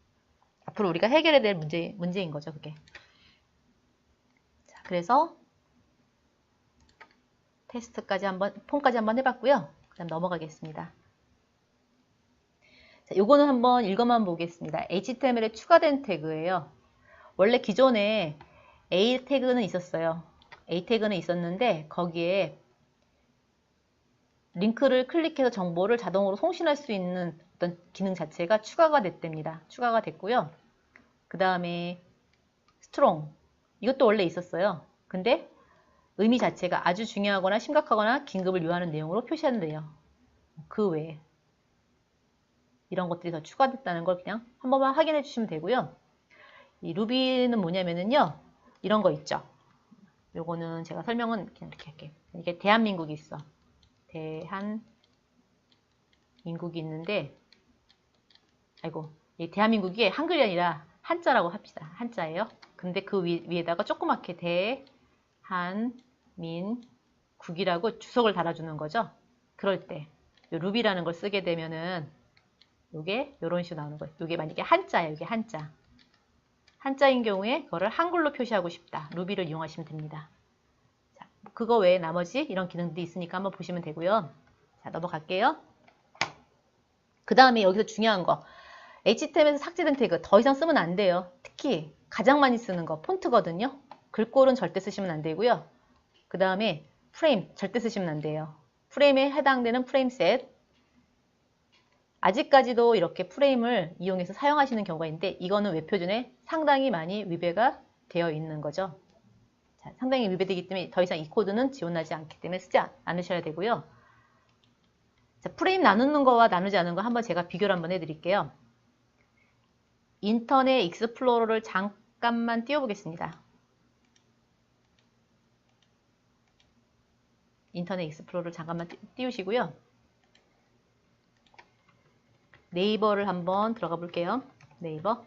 앞으로 우리가 해결해야 될 문제인 거죠, 그게. 자, 그래서 테스트까지 폼까지 한번 해봤고요. 그 다음 넘어가겠습니다. 자, 요거는 한번 읽어만 보겠습니다. HTML에 추가된 태그예요. 원래 기존에 A 태그는 있었어요. A 태그는 있었는데 거기에 링크를 클릭해서 정보를 자동으로 송신할 수 있는 어떤 기능 자체가 추가가 됐답니다. 추가가 됐고요. 그 다음에 스트롱, 이것도 원래 있었어요. 근데 의미 자체가 아주 중요하거나 심각하거나 긴급을 요하는 내용으로 표시한대요. 그 외에 이런 것들이 더 추가됐다는 걸 그냥 한 번만 확인해 주시면 되고요. 이 루비는 뭐냐면은요, 이런 거 있죠. 요거는 제가 설명은 그냥 이렇게 할게요. 이게 대한민국이 있어. 대한민국이 있는데, 아이고, 이 대한민국이 한글이 아니라 한자라고 합시다. 한자예요. 근데 그 위에다가 조그맣게 대한민국이라고 주석을 달아주는 거죠. 그럴 때, 요 루비라는 걸 쓰게 되면은, 요게 요런 식으로 나오는 거예요. 요게 만약에 한자예요. 이게 한자. 한자인 경우에 그거를 한글로 표시하고 싶다. 루비를 이용하시면 됩니다. 자, 그거 외에 나머지 이런 기능들이 있으니까 한번 보시면 되고요. 자, 넘어갈게요. 그 다음에 여기서 중요한 거. HTML에서 삭제된 태그 더 이상 쓰면 안 돼요. 특히 가장 많이 쓰는 거 폰트거든요. 글꼴은 절대 쓰시면 안 되고요. 그 다음에 프레임 절대 쓰시면 안 돼요. 프레임에 해당되는 프레임셋. 아직까지도 이렇게 프레임을 이용해서 사용하시는 경우가 있는데 이거는 웹표준에 상당히 많이 위배가 되어 있는 거죠. 자, 상당히 위배되기 때문에 더 이상 이 코드는 지원하지 않기 때문에 쓰지 않으셔야 되고요. 자, 프레임 나누는 거와 나누지 않는 거 한번 제가 비교를 한번 해드릴게요. 인터넷 익스플로러를 잠깐만 띄워보겠습니다. 인터넷 익스플로러를 잠깐만 띄우시고요. 네이버를 한번 들어가 볼게요. 네이버.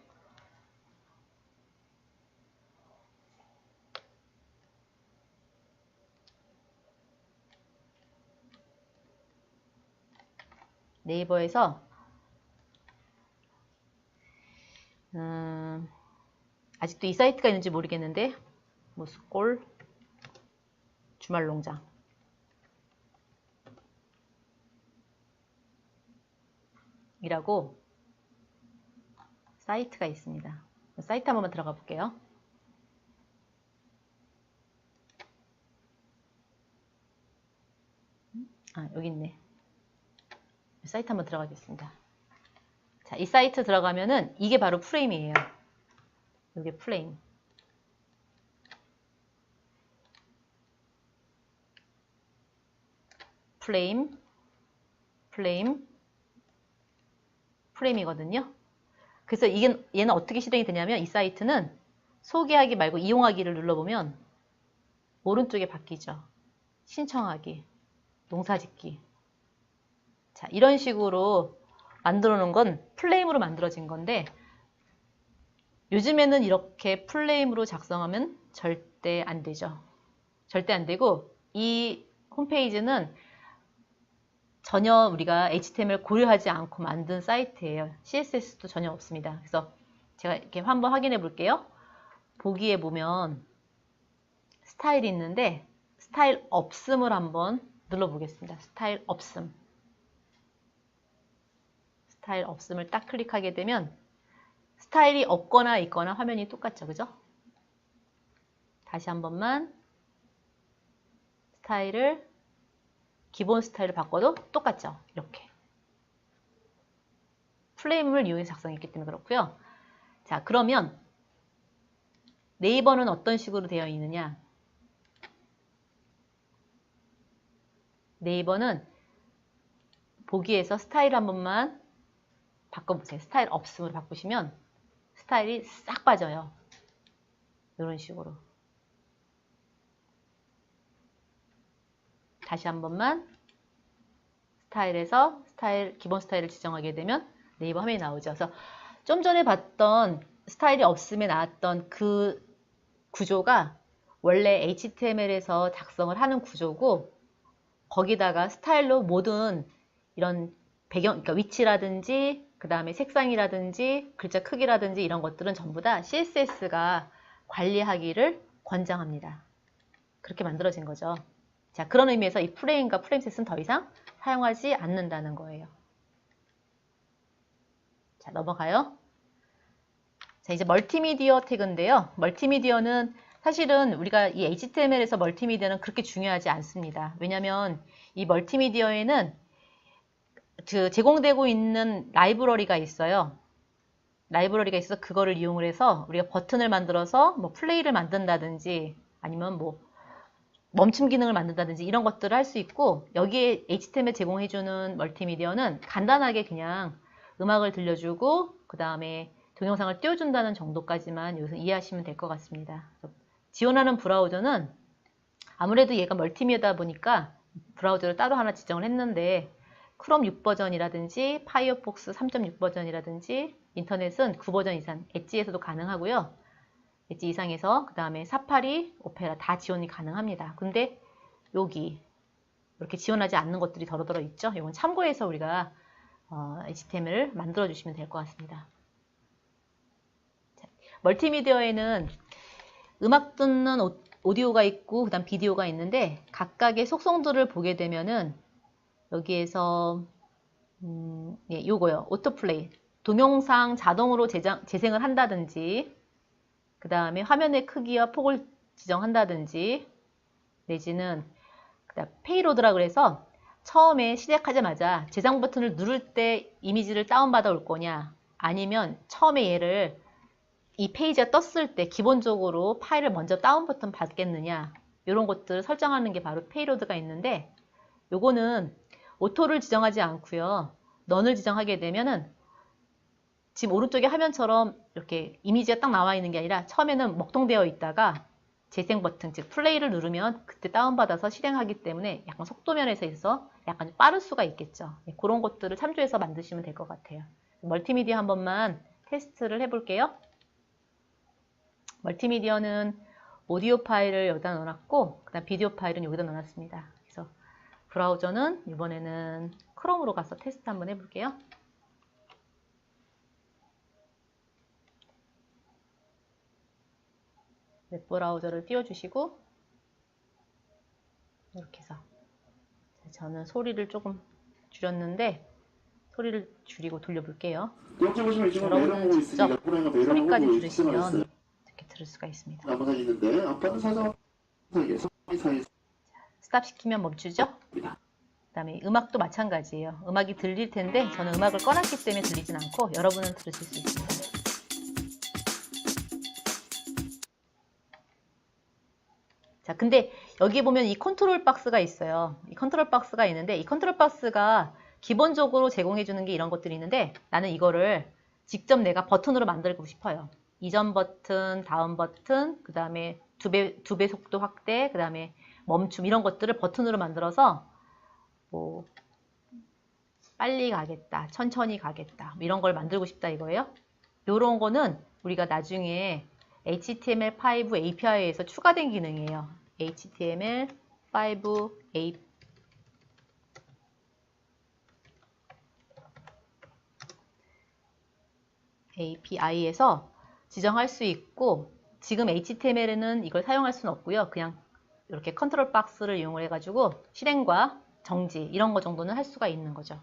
네이버에서 아직도 이 사이트가 있는지 모르겠는데 모스콜 주말농장 이라고 사이트가 있습니다. 사이트 한 번만 들어가 볼게요. 아, 여기 있네. 사이트 한번 들어가겠습니다. 자, 이 사이트 들어가면은 이게 바로 프레임이에요. 이게 프레임. 프레임이거든요. 그래서 얘는 어떻게 실행이 되냐면 이 사이트는 소개하기 말고 이용하기를 눌러보면 오른쪽에 바뀌죠. 신청하기, 농사짓기. 자, 이런 식으로 만들어 놓은 건 플레임으로 만들어진 건데 요즘에는 이렇게 플레임으로 작성하면 절대 안 되죠. 절대 안 되고 이 홈페이지는 전혀 우리가 HTML 고려하지 않고 만든 사이트예요. CSS도 전혀 없습니다. 그래서 제가 이렇게 한번 확인해 볼게요. 보기에 보면 스타일이 있는데 스타일 없음을 한번 눌러보겠습니다. 스타일 없음. 스타일 없음을 딱 클릭하게 되면 스타일이 없거나 있거나 화면이 똑같죠. 그죠? 다시 한 번만 스타일을 기본 스타일을 바꿔도 똑같죠. 이렇게 플레임을 이용해서 작성했기 때문에 그렇고요. 자, 그러면 네이버는 어떤 식으로 되어 있느냐? 네이버는 보기에서 스타일 한 번만 바꿔보세요. 스타일 없음으로 바꾸시면 스타일이 싹 빠져요. 이런 식으로. 다시 한 번만 스타일에서 기본 스타일을 지정하게 되면 네이버 화면이 나오죠. 그래서 좀 전에 봤던 스타일이 없음에 나왔던 그 구조가 원래 HTML에서 작성을 하는 구조고, 거기다가 스타일로 모든 이런 배경, 그러니까 위치라든지 그 다음에 색상이라든지 글자 크기라든지 이런 것들은 전부 다 CSS가 관리하기를 권장합니다. 그렇게 만들어진 거죠. 자, 그런 의미에서 이 프레임과 프레임셋은 더 이상 사용하지 않는다는 거예요. 자, 넘어가요. 자, 이제 멀티미디어 태그인데요. 멀티미디어는 사실은 우리가 이 HTML에서 멀티미디어는 그렇게 중요하지 않습니다. 왜냐하면 이 멀티미디어에는 제공되고 있는 라이브러리가 있어요. 라이브러리가 있어서 그거를 이용을 해서 우리가 버튼을 만들어서 뭐 플레이를 만든다든지 아니면 뭐 멈춤 기능을 만든다든지 이런 것들을 할 수 있고, 여기에 HTML 제공해주는 멀티미디어는 간단하게 그냥 음악을 들려주고 그 다음에 동영상을 띄워준다는 정도까지만 여기서 이해하시면 될 것 같습니다. 지원하는 브라우저는 아무래도 얘가 멀티미디어다 보니까 브라우저를 따로 하나 지정을 했는데, 크롬 6버전이라든지 파이어폭스 3.6 버전이라든지 인터넷은 9버전 이상, 엣지에서도 가능하고요. 엣지 이상에서 그 다음에 사파리, 오페라 다 지원이 가능합니다. 근데 여기 이렇게 지원하지 않는 것들이 더러더러 있죠. 이건 참고해서 우리가 HTML을 만들어 주시면 될 것 같습니다. 자, 멀티미디어에는 음악 듣는 오디오가 있고 그 다음 비디오가 있는데, 각각의 속성들을 보게 되면은 여기에서 예, 요거요. 오토플레이. 동영상 자동으로 재생을 한다든지, 그 다음에 화면의 크기와 폭을 지정한다든지, 내지는 페이로드라 그래서 처음에 시작하자마자 재생 버튼을 누를 때 이미지를 다운받아 올 거냐, 아니면 처음에 얘를 이 페이지가 떴을 때 기본적으로 파일을 먼저 다운 버튼 받겠느냐, 이런 것들을 설정하는 게 바로 페이로드가 있는데, 요거는 오토를 지정하지 않고요. 넌을 지정하게 되면은 지금 오른쪽에 화면처럼 이렇게 이미지가 딱 나와 있는 게 아니라 처음에는 먹통되어 있다가 재생 버튼, 즉 플레이를 누르면 그때 다운받아서 실행하기 때문에 약간 속도 면에서 있어서 약간 빠를 수가 있겠죠. 네, 그런 것들을 참조해서 만드시면 될 것 같아요. 멀티미디어 한 번만 테스트를 해볼게요. 멀티미디어는 오디오 파일을 여기다 넣어놨고, 그 다음 비디오 파일은 여기다 넣어놨습니다. 그래서 브라우저는 이번에는 크롬으로 가서 테스트 한번 해볼게요. 웹브라우저를 띄워주시고, 이렇게 해서 저는 소리를 조금 줄였는데 소리를 줄이고 돌려볼게요. 여러분은 직접 소리까지 들으시면 이렇게 들을 수가 있습니다. 스탑 시키면 멈추죠? 그 다음에 음악도 마찬가지예요. 음악이 들릴 텐데 저는 음악을 꺼놨기 때문에 들리진 않고 여러분은 들으실 수 있습니다. 자, 근데 여기 보면 이 컨트롤 박스가 있어요. 이 컨트롤 박스가 있는데, 이 컨트롤 박스가 기본적으로 제공해주는 게 이런 것들이 있는데, 나는 이거를 직접 내가 버튼으로 만들고 싶어요. 이전 버튼, 다음 버튼, 그 다음에 두 배 속도 확대, 그 다음에 멈춤, 이런 것들을 버튼으로 만들어서 뭐 빨리 가겠다, 천천히 가겠다, 이런 걸 만들고 싶다 이거예요. 이런 거는 우리가 나중에 HTML5 API에서 추가된 기능이에요. HTML5 API에서 지정할 수 있고, 지금 HTML에는 이걸 사용할 수는 없고요. 그냥 이렇게 컨트롤 박스를 이용을 해가지고 실행과 정지 이런 거 정도는 할 수가 있는 거죠.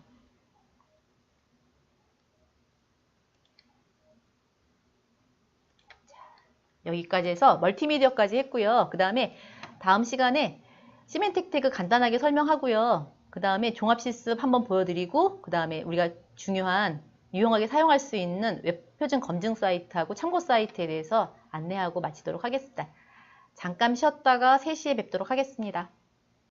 여기까지 해서 멀티미디어까지 했고요. 그 다음에 다음 시간에 시멘틱 태그 간단하게 설명하고요. 그 다음에 종합 실습 한번 보여드리고 그 다음에 우리가 중요한 유용하게 사용할 수 있는 웹 표준 검증 사이트하고 참고 사이트에 대해서 안내하고 마치도록 하겠습니다. 잠깐 쉬었다가 3시에 뵙도록 하겠습니다.